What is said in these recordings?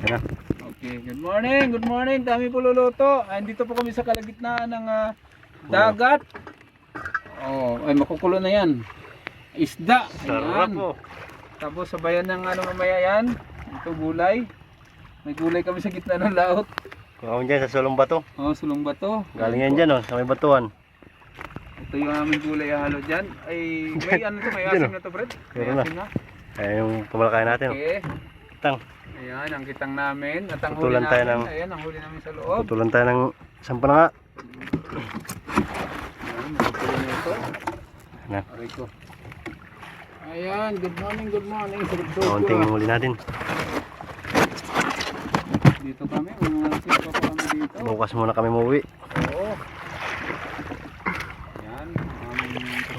na. Okay, good morning, good morning. Kami po luluto. Andito po kami sa kalagitnaan ng dagat. Oh, ay makukulo na yan. Isda. Sarap Ayan. po. Tapos sabayan ng mamaya yan. Ito gulay. May gulay kami sa gitna ng laot. Kung kami dyan sa Sulong Bato. Oh, sulong bato. Galing yan dyan, oh, sa may batuan. Ito yung aming gulay halo dyan. Ay, may ano to, may Dyan, asin na to, Fred. May Meron na. asin na. Ayan yung pumalakayan natin. Oh. Okay. Tang, Ayan, ang kitang namin. At ang huli Putulan tayo namin. ng- Ayan, ang huli namin sa loob. putulan tayo ng isang pa na nga. Ayan, makukulo na ito. Na, Aray ko. Ayan, good morning, good morning. kaunting huli natin. Dito kami, mga sito pa kami dito. Bukas muna kami muuwi. Oo. Ayan,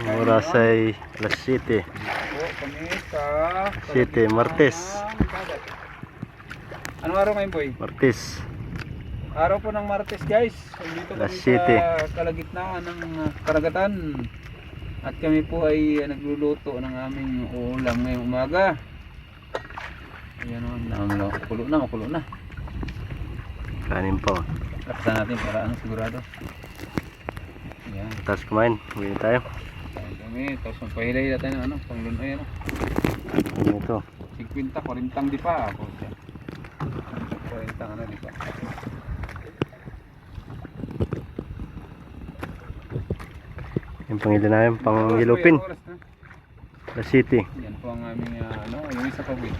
Ang oras ay alas 7. po kami sa 7, Martes. dagat. Anong araw ngayon, boy? Martes. Araw po ng Martes, guys. Dito kami Alas 7. sa kalagitnaan ng karagatan. At kami po ay nagluluto ng aming ulam ngayong umaga. Ayan o, makulo na. Kanin pa. Oh. Lakasan natin para ano, sigurado. Ayan. Tapos kumain. Uwi na tayo. Ayan kami. Tapos magpahilay na tayo ng ano, panglunoy ano. Ano ito? 50, 40 di pa ako. 40 ano di pa. Yung pangila namin, pang hilupin. Oras na. Alas 7. Yan po ang aming ano, yung isa pa wait.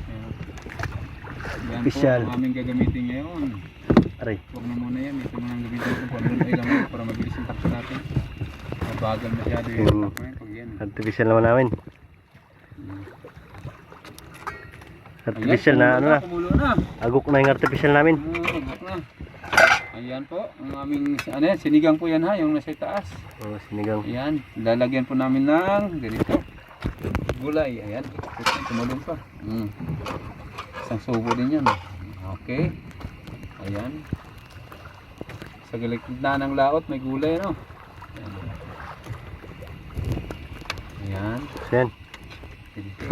Yan Official. po ang aming gagamitin ngayon. Aray. Huwag na muna yan, ito muna ang gamitin ko panglunoy lang para mabilis yung takso natin. Mabagal masyado yung Yung takso ngayon pag yan. artificial naman namin. Artificial na ano na. Kumulo na. Agok na yung artificial namin. Agok na. Ayan po, ang aming ano yan, sinigang po yan ha, yung nasa taas. Oh, sinigang. Ayan, lalagyan po namin ng ganito. Gulay, ayan. Tumulong pa. Isang subo din yan. Okay. Ayan. Sa gitna ng laot may gulay, no? Ayan. Ayan. Yan. Ganito.